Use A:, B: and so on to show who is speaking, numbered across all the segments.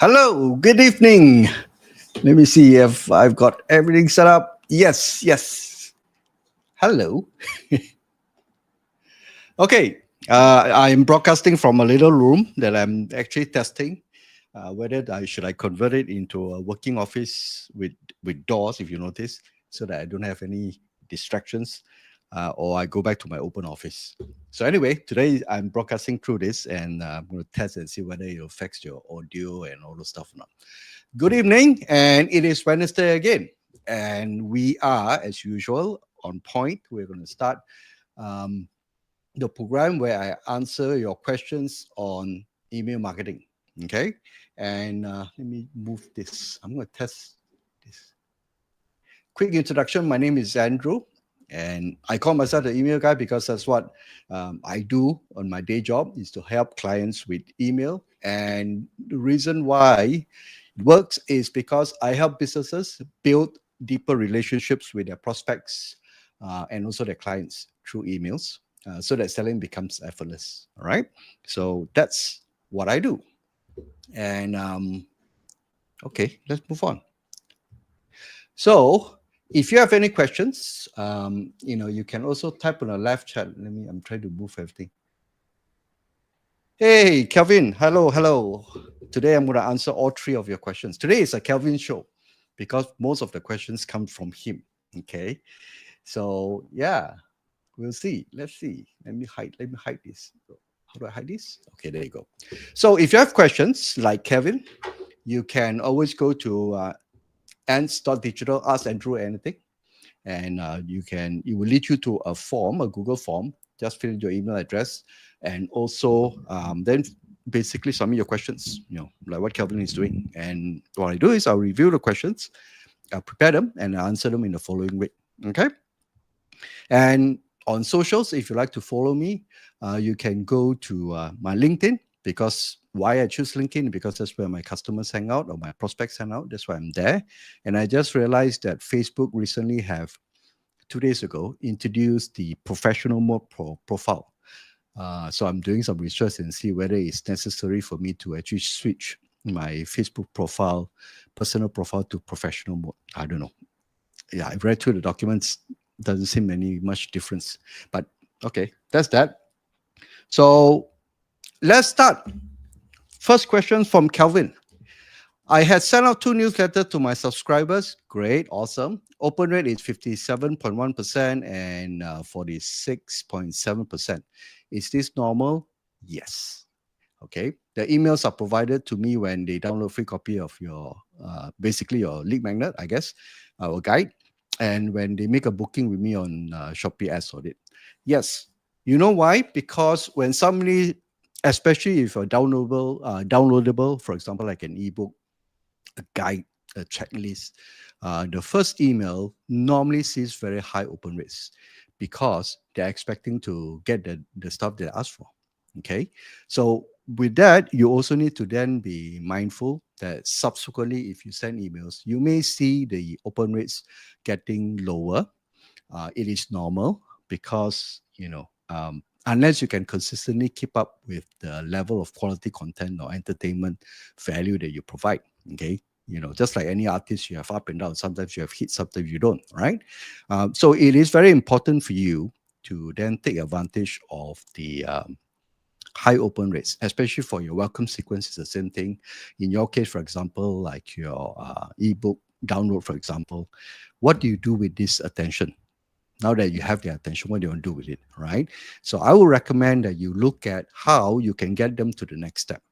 A: Hello, good evening. Let me see if I've got everything set up. Yes, yes. Hello. Okay, I'm broadcasting from a little room that I'm actually testing whether should I convert it into a working office with doors, if you notice, so that I don't have any distractions, or I go back to my open office. So anyway, today I'm broadcasting through this, and I'm going to test and see whether it affects your audio and all those stuff or not. Good evening, and it is Wednesday again, and we are, as usual, on point. We're going to start um, the program where I answer your questions on email marketing. Okay, and let me move this. I'm going to test this. Quick introduction. My name is Andrew, and I call myself the email guy because that's what I do on my day job is to help clients with email. And the reason why it works is because I help businesses build deeper relationships with their prospects and also their clients through emails, so that selling becomes effortless. All right. So that's what I do. And okay, let's move on. So if you have any questions, you can also type on the live chat. I'm trying to move everything. Hey, Kelvin. Hello, hello. Today I'm going to answer all three of your questions. Today is a Kelvin show because most of the questions come from him. Okay. So yeah, we'll see. Let's see. Let me hide this. How do I hide this? Okay, there you go. So if you have questions like Kevin, you can always go to ants.digital, ask Andrew anything, and it will lead you to a form, a Google form. Just fill in your email address, and also then basically submit your questions, like what Kelvin is doing. And what I do is I'll review the questions, I'll prepare them, and I'll answer them in the following week. Okay. And on socials, if you like to follow me, you can go to my LinkedIn, because why I choose LinkedIn, because that's where my customers hang out or my prospects hang out. That's why I'm there. And I just realized that Facebook recently have 2 days ago introduced the professional mode profile. So I'm doing some research and see whether it's necessary for me to actually switch my Facebook profile, personal profile, to professional mode. I don't know. Yeah, I've read through the documents. Doesn't seem any much difference. But okay, that's that. So let's start. First question from Calvin. I had sent out 2 newsletters to my subscribers. Great, awesome. Open rate is 57.1% and 46.7%. Is this normal? Yes. Okay. The emails are provided to me when they download free copy of your, basically your lead magnet, I guess, our guide, and when they make a booking with me on Shopee Ads Audit. Yes. You know why? Because when somebody, especially if a downloadable, for example, like an ebook, a guide, a checklist, the first email normally sees very high open rates because they're expecting to get the stuff they asked for. Okay. So with that, you also need to then be mindful that subsequently, if you send emails, you may see the open rates getting lower. It is normal because, unless you can consistently keep up with the level of quality content or entertainment value that you provide. Okay. Just like any artist, you have up and down. Sometimes you have hits, sometimes you don't, right? So it is very important for you to then take advantage of the high open rates, especially for your welcome sequence. Is the same thing. In your case, for example, like your ebook download, for example, what do you do with this attention? Now that you have their attention, what do you want to do with it, right? So I would recommend that you look at how you can get them to the next step.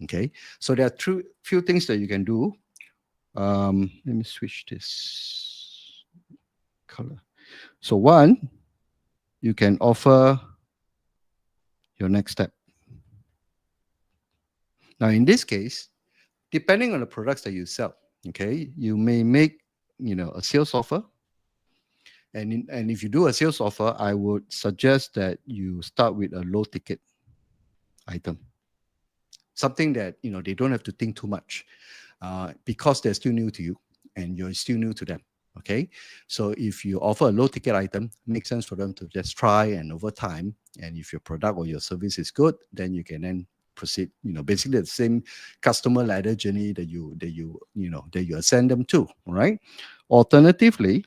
A: Okay. So there are few things that you can do. Let me switch this color. So one, you can offer your next step. Now, in this case, depending on the products that you sell, okay, you may make, a sales offer. And if you do a sales offer, I would suggest that you start with a low ticket item, something that they don't have to think too much, because they're still new to you and you're still new to them. Okay, so if you offer a low ticket item, it makes sense for them to just try, and over time, and if your product or your service is good, then you can then proceed. Basically the same customer ladder journey that you ascend them to. All right. Alternatively,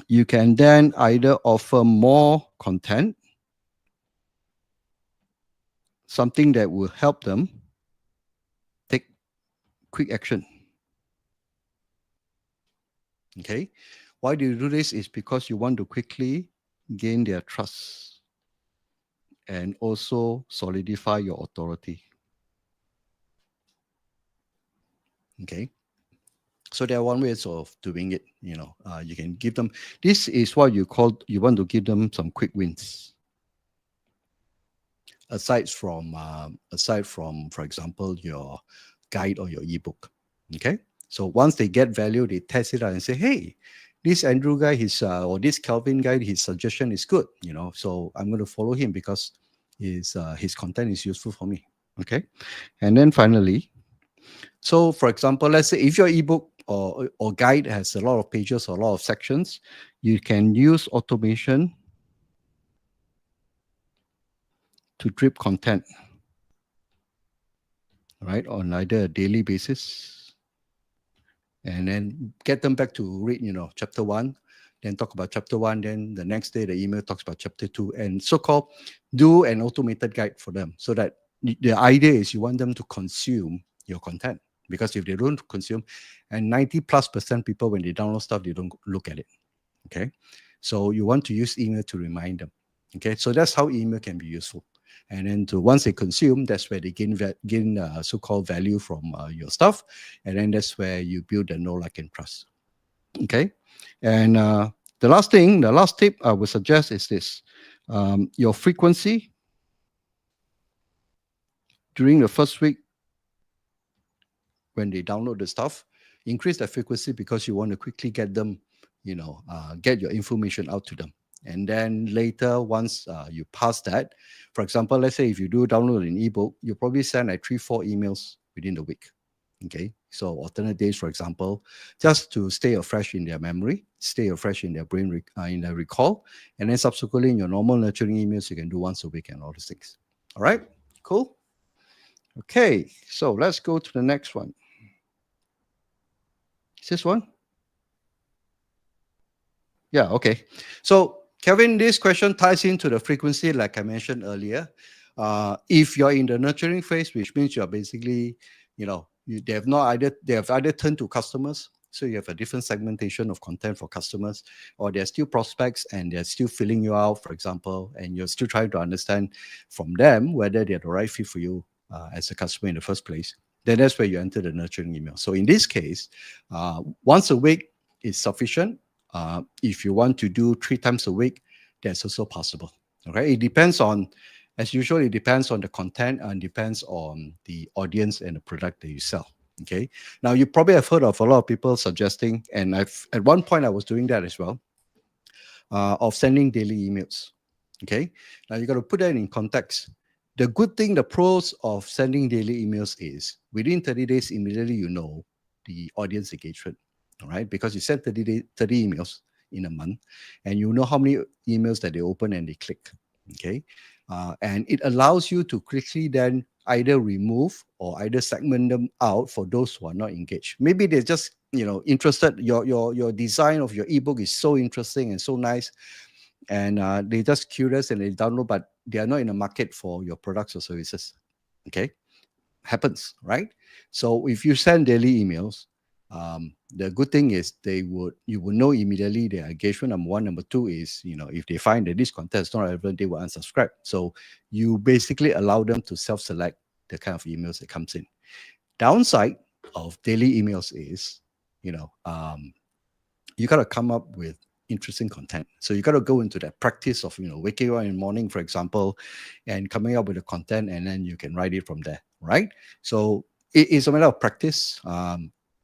A: you can then either offer more content, something that will help them take quick action. Okay. Why do you do this? Is because you want to quickly gain their trust and also solidify your authority. Okay. So there are one ways of doing it. You can give them, this is what you want to give them some quick wins. Aside from, for example, your guide or your ebook. Okay. So once they get value, they test it out and say, hey, this Andrew guy, or this Kelvin guy, his suggestion is good. So I'm going to follow him because his content is useful for me. Okay. And then finally, so for example, let's say if your ebook or guide has a lot of pages or a lot of sections, you can use automation to drip content, right, on either a daily basis, and then get them back to read, chapter 1, then talk about chapter 1, then the next day the email talks about chapter 2, and so-called do an automated guide for them, so that the idea is you want them to consume your content. Because if they don't consume, and 90+% people, when they download stuff, they don't look at it. Okay. So you want to use email to remind them. Okay. So that's how email can be useful. And then once they consume, that's where they gain so-called value from your stuff. And then that's where you build the know, like, and trust. Okay. And the last tip I would suggest is this. Your frequency during the first week, when they download the stuff, increase the frequency, because you want to quickly get them, get your information out to them. And then later, once you pass that, for example, let's say if you do download an ebook, you probably send like 3-4 emails within the week. Okay. So alternate days, for example, just to stay afresh in their memory, stay afresh in their brain, in their recall. And then subsequently in your normal nurturing emails, you can do once a week and all these things. All right. Cool. Okay. So let's go to the next one. Is this one? Yeah, okay. So, Kevin, this question ties into the frequency, like I mentioned earlier. If you're in the nurturing phase, which means you're basically, they have either turned to customers, so you have a different segmentation of content for customers, or they're still prospects and they're still filling you out, for example, and you're still trying to understand from them whether they're the right fit for you as a customer in the first place. Then that's where you enter the nurturing email. So in this case, once a week is sufficient. If you want to do 3 times a week, that's also possible. Okay, it depends on, as usual, it depends on the content and depends on the audience and the product that you sell. Okay, now you probably have heard of a lot of people suggesting, and at one point I was doing that as well, of sending daily emails. Okay, now you got to put that in context. The good thing, the pros of sending daily emails is within 30 days, immediately you know the audience engagement. All right, because you send 30 emails in a month, and you know how many emails that they open and they click. Okay, and it allows you to quickly then either remove or either segment them out for those who are not engaged. Maybe they're just interested. Your design of your ebook is so interesting and so nice, and they're just curious and they download, but they are not in the market for your products or services. Okay, happens, right? So if you send daily emails, the good thing is you will know immediately their engagement. Number one. Number two is, if they find that this content is not relevant, they will unsubscribe. So you basically allow them to self-select the kind of emails that comes in. Downside of daily emails is, you got to come up with interesting content. So you got to go into that practice of, waking up in the morning, for example, and coming up with the content, and then you can write it from there, right? So it is a matter of practice.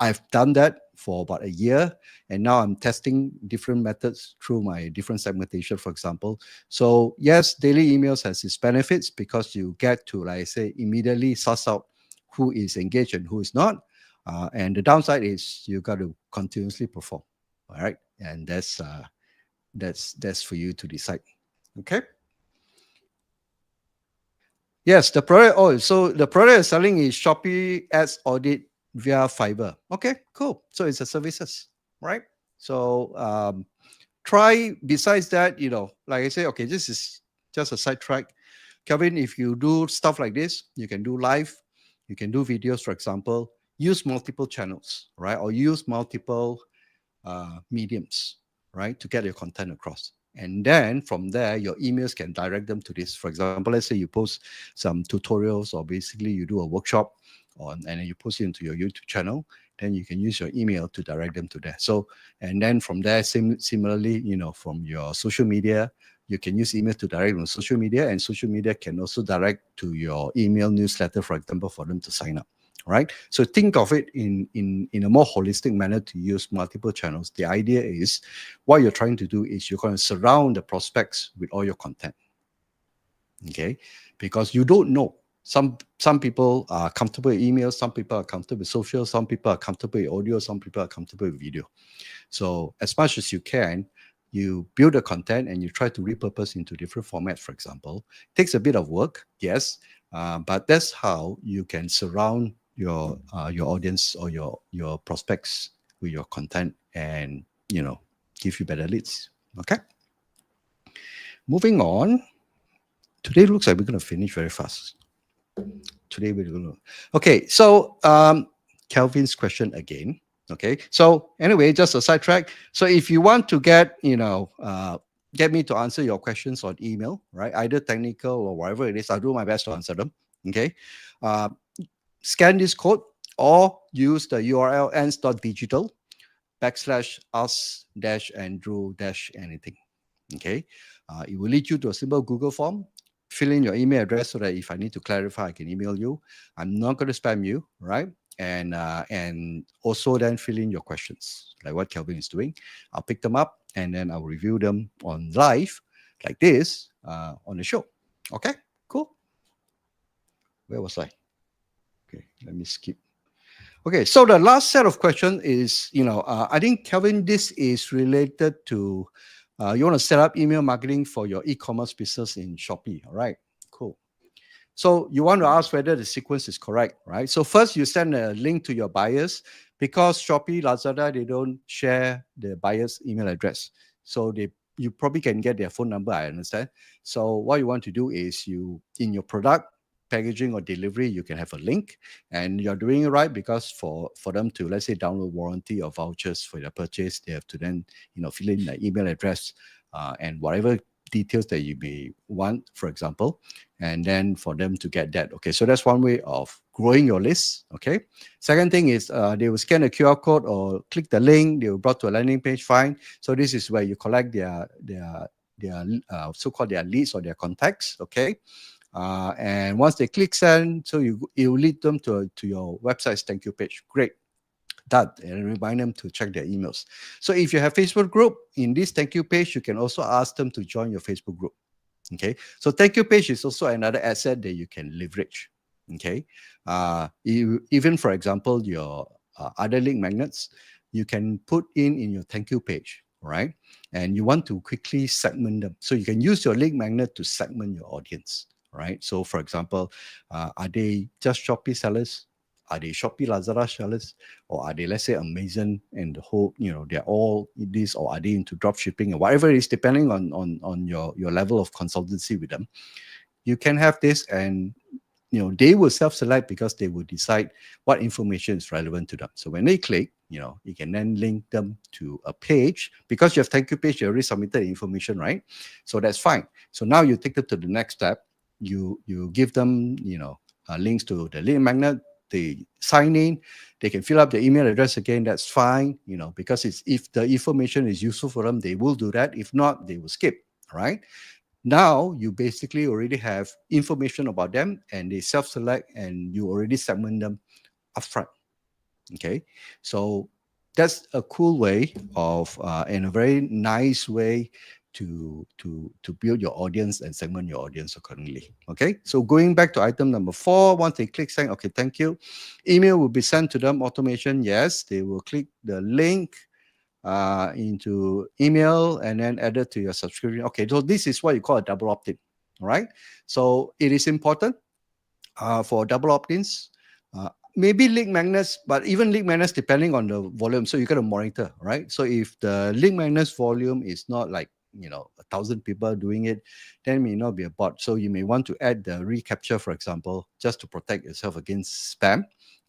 A: I've done that for about a year, and now I'm testing different methods through my different segmentation, for example. So yes, daily emails has its benefits because you get to, like I say, immediately suss out who is engaged and who is not. And the downside is you got to continuously perform. All right, and that's for you to decide. Okay. Yes, the product. Oh, so the product you're selling is Shopee Ads Audit via Fiverr. Okay, cool. So it's a services, right? So try. Besides that, like I say, okay, this is just a sidetrack. Kevin, if you do stuff like this, you can do live, you can do videos, for example. Use multiple channels, right? Or use multiple mediums, right, to get your content across. And then from there, your emails can direct them to this. For example, let's say you post some tutorials or basically you do a workshop and then you post it into your YouTube channel, then you can use your email to direct them to there. So, and then from there, similarly, from your social media, you can use email to direct on social media, and social media can also direct to your email newsletter, for example, for them to sign up. Right. So think of it in a more holistic manner to use multiple channels. The idea is what you're trying to do is you're going to surround the prospects with all your content. Okay, because you don't know. Some people are comfortable with email, some people are comfortable with social, some people are comfortable with audio, some people are comfortable with video. So as much as you can, you build the content and you try to repurpose into different formats, for example. It takes a bit of work, yes, but that's how you can surround your audience or your prospects with your content and give you better leads. Okay. Moving on. Today looks like we're going to finish very fast. Today we're going to. Okay, so Kelvin's question again. Okay, so anyway, just a sidetrack. So if you want to get me to answer your questions on email, right? Either technical or whatever it is, I'll do my best to answer them. Okay, uh, scan this code or use the URL ends.digital /us-andrew-anything. Okay, it will lead you to a simple Google form. Fill in your email address so that if I need to clarify, I can email you. I'm not going to spam you, right? And also then fill in your questions, like what Kelvin is doing. I'll pick them up and then I'll review them on live, like this, on the show. Okay, cool. Where was I? Okay, let me skip. Okay, so the last set of questions is, I think, Kelvin, this is related to you want to set up email marketing for your e-commerce business in Shopee. All right, cool. So you want to ask whether the sequence is correct, right? So first you send a link to your buyers because Shopee, Lazada, they don't share the buyer's email address. So you probably can get their phone number, I understand. So what you want to do is in your product, packaging or delivery, you can have a link and you're doing it right because for them to, let's say, download warranty or vouchers for their purchase, they have to then, fill in the email address and whatever details that you may want, for example, and then for them to get that. Okay, so that's one way of growing your list. Okay, second thing is they will scan a QR code or click the link, they will brought to a landing page. Fine. So this is where you collect their so-called their leads or their contacts. Okay, and once they click send, so it will lead them to your website's thank you page. Great. That and remind them to check their emails. So if you have Facebook group, in this thank you page, you can also ask them to join your Facebook group. Okay, so thank you page is also another asset that you can leverage. Okay, even for example, your other link magnets, you can put in your thank you page, right? And you want to quickly segment them, so you can use your link magnet to segment your audience, right? So for example, are they just Shopee sellers? Are they Shopee, Lazada sellers? Or are they, let's say, Amazon and the whole, they're all this, or are they into drop shipping or whatever it is, depending on your level of consultancy with them. You can have this and, they will self-select because they will decide what information is relevant to them. So when they click, you can then link them to a page because you have thank you page, you already submitted the information, right? So that's fine. So now you take them to the next step. You give them, links to the link magnet, they sign in, they can fill up the email address again. That's fine, because if the information is useful for them, they will do that. If not, they will skip, right? Now you basically already have information about them and they self-select and you already segment them upfront. Okay, so that's a cool way of and a very nice way to build your audience and segment your audience accordingly. Okay, so going back to item number 4, once they click saying okay, thank you, email will be sent to them. Automation, yes, they will click the link into email and then add it to your subscription. Okay, so this is what you call a double opt-in. All right, so it is important For double opt-ins, maybe link magnets, but even link magnets depending on the volume. So you got to monitor, right? So if the link magnets volume is not like 1,000 people doing it, then it may not be a bot. So you may want to add the recapture, for example, just to protect yourself against spam,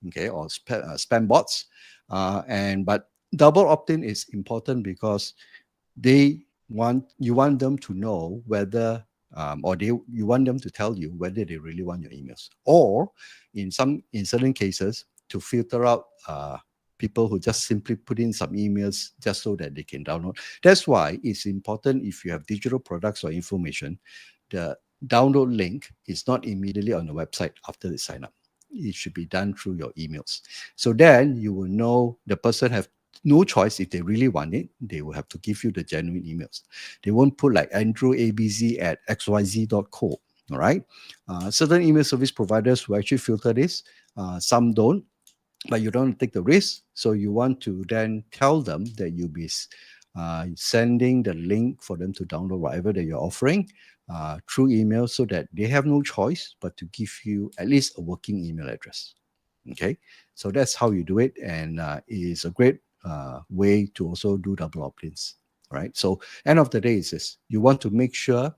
A: okay, or spam bots. But double opt-in is important because you want them to know whether you want them to tell you whether they really want your emails, or in certain cases to filter out people who just simply put in some emails just so that they can download. That's why it's important, if you have digital products or information, the download link is not immediately on the website after they sign up. It should be done through your emails. So then you will know the person have no choice. If they really want it, they will have to give you the genuine emails. They won't put like andrewabz@xyz.co. All right. Certain email service providers will actually filter this. Some don't, but you don't take the risk. So you want to then tell them that you'll be sending the link for them to download whatever that you're offering through email, so that they have no choice but to give you at least a working email address. Okay. So that's how you do it. And it is a great way to also do double opt-ins, right? So end of the day is this: you want to make sure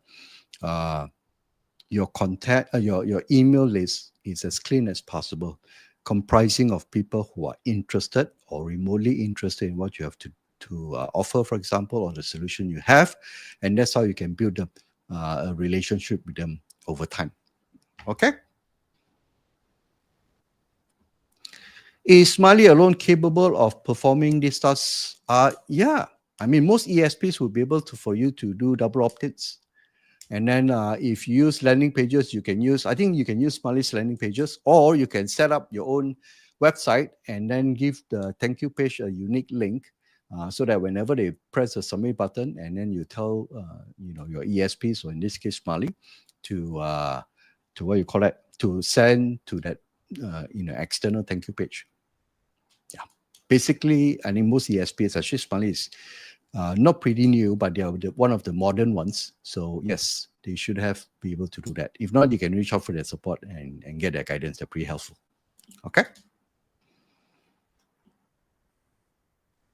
A: your contact, your email list is as clean as possible, comprising of people who are interested or remotely interested in what you have to offer, for example, or the solution you have, and that's how you can build a relationship with them over time. Okay. Is Smiley alone capable of performing these tasks? Yeah. I mean, most ESPs will be able to for you to do double opt-ins. And then if you use landing pages, I think you can use Smiley's landing pages, or you can set up your own website and then give the thank you page a unique link, so that whenever they press the submit button, and then you tell your ESPs, or in this case Smiley, to what you call it, to send to that external thank you page. Yeah, basically, I think most ESPs, actually Smiley is not pretty new, but they are one of the modern ones. So yes, they should be able to do that. If not, you can reach out for their support and get their guidance. They're pretty helpful. Okay.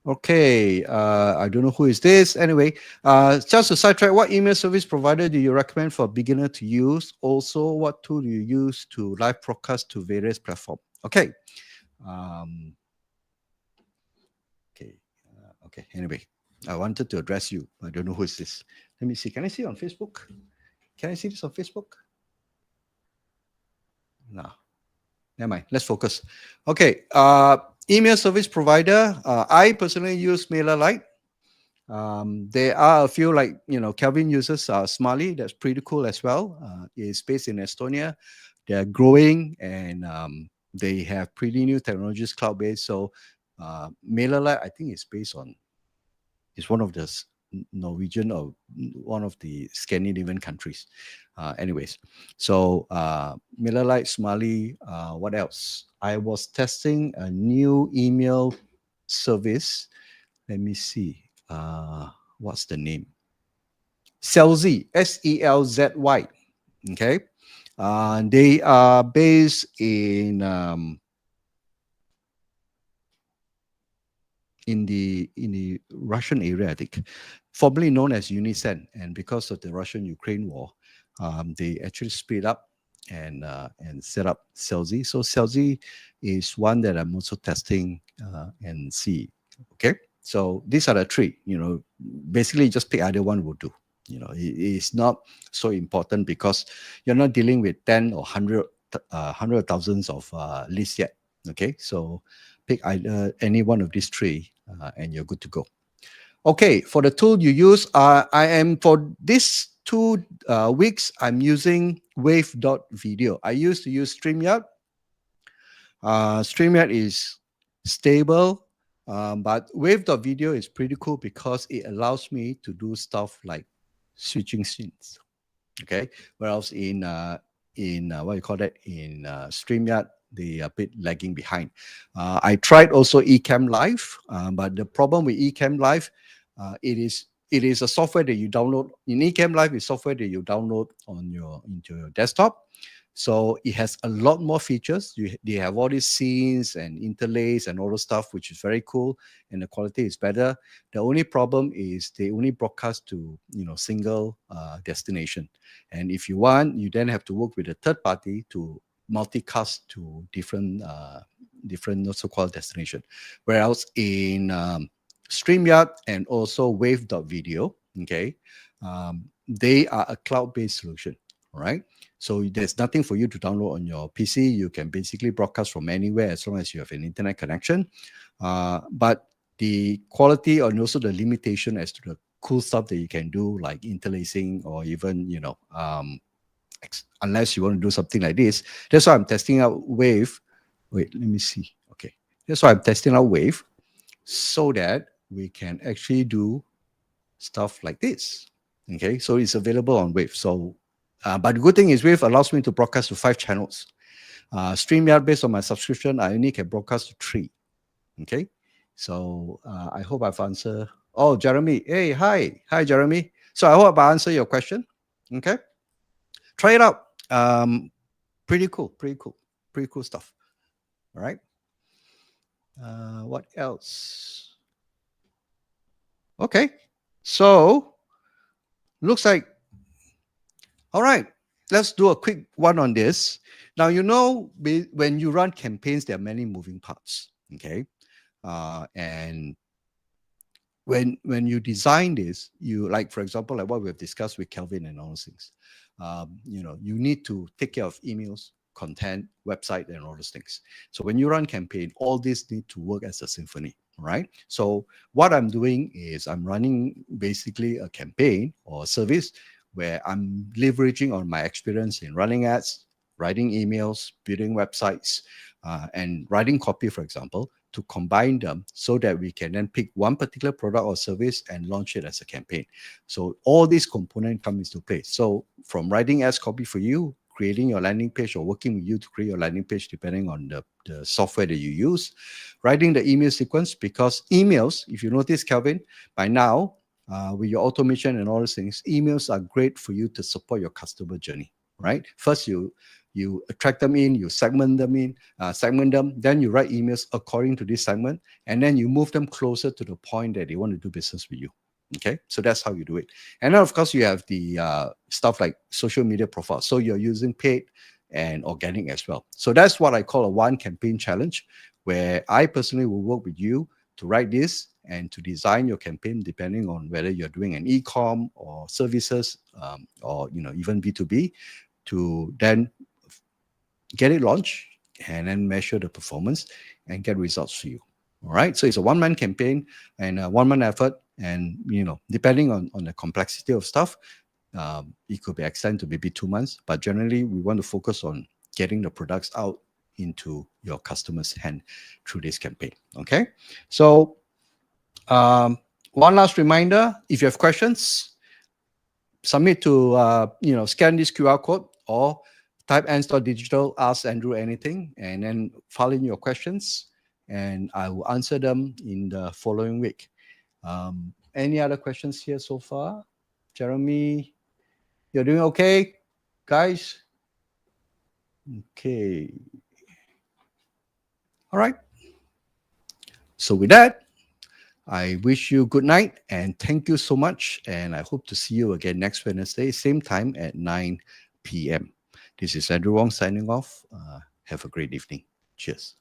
A: Okay, I don't know who is this. Anyway, just to sidetrack, what email service provider do you recommend for a beginner to use? Also, what tool do you use to live broadcast to various platforms? Okay. Okay. Anyway, I wanted to address you. I don't know who is this. Let me see. Can I see it on Facebook? Can I see this on Facebook? No. Never mind. Let's focus. Okay. Email service provider. I personally use MailerLite. There are a few, like Kelvin uses Smiley. That's pretty cool as well. It's based in Estonia. They're growing, and they have pretty new technologies, cloud-based. So MailerLite, I think, is one of the Norwegian or one of the Scandinavian countries. Anyways, so MailerLite, Smiley, what else? I was testing a new email service. Let me see. What's the name? Selzy, Selzy. Okay. They are based in the Russian area, I think, formerly known as Unisend. And because of the Russian-Ukraine war, they actually split up and set up Selzy. So Selzy is one that I'm also testing and see. Okay, so these are the three. Basically, just pick either one will do. It's not so important, because you're not dealing with 10 or 100 thousands of lists yet. Okay, so pick either any one of these three, and you're good to go. Okay, for the tool you use, for this 2 weeks, I'm using Wave.video. I used to use StreamYard. StreamYard is stable, but Wave.video is pretty cool because it allows me to do stuff like switching scenes. Okay, whereas in what you call that, in StreamYard, they are a bit lagging behind. I tried also Ecamm Live, but the problem with Ecamm Live, it is a software that you download. In Ecamm Live, it's software that you download into your desktop. So it has a lot more features. They have all these scenes and interlace and all the stuff, which is very cool, and the quality is better. The only problem is they only broadcast to single destination, and if you want, you then have to work with a third party to multicast to different so-called destination. Whereas in StreamYard and also Wave.video, okay, they are a cloud-based solution, all right? So there's nothing for you to download on your PC. You can basically broadcast from anywhere as long as you have an internet connection. But the quality and also the limitation as to the cool stuff that you can do, like interlacing or even, unless you want to do something like this. That's why I'm testing out Wave. Wait, let me see. Okay. That's why I'm testing out Wave so that we can actually do stuff like this. Okay. So it's available on Wave. So, but the good thing is Wave allows me to broadcast to 5 channels. StreamYard, based on my subscription, I only can broadcast to 3. Okay. So I hope I've answered. Oh, Jeremy. Hey, hi. Hi, Jeremy. So I hope I answered your question. Okay. Try it out. Pretty cool stuff. All right. What else? Okay. So looks like, all right, let's do a quick one on this. Now, when you run campaigns, there are many moving parts. Okay. And when you design this, for example, like what we've discussed with Kelvin and all those things, you need to take care of emails, content, website, and all those things. So when you run campaign, all these need to work as a symphony, right? So what I'm doing is I'm running basically a campaign or a service where I'm leveraging on my experience in running ads, writing emails, building websites, and writing copy, for example, to combine them so that we can then pick one particular product or service and launch it as a campaign. So all these components come into play. So from writing ads copy for you, creating your landing page, or working with you to create your landing page, depending on the software that you use, writing the email sequence, because emails, if you notice, Kelvin, by now, with your automation and all those things, emails are great for you to support your customer journey, right? First, you attract them in, you segment them, then you write emails according to this segment, and then you move them closer to the point that they want to do business with you. Okay, so that's how you do it. And then, of course, you have the stuff like social media profile. So you're using paid and organic as well. So that's what I call a one campaign challenge, where I personally will work with you to write this and to design your campaign, depending on whether you're doing an e-com or services, or even B2B, to then get it launched and then measure the performance and get results for you. All right. So it's a one-man campaign and a one-man effort. And, depending on the complexity of stuff, it could be extended to maybe 2 months. But generally, we want to focus on getting the products out into your customer's hand through this campaign. Okay. So one last reminder, if you have questions, submit to, scan this QR code or type N-Store Digital, ask Andrew anything, and then file in your questions, and I will answer them in the following week. Any other questions here so far? Jeremy, you're doing okay, guys? Okay. All right. So with that, I wish you good night and thank you so much. And I hope to see you again next Wednesday, same time at 9 p.m. This is Andrew Wong signing off. Have a great evening. Cheers.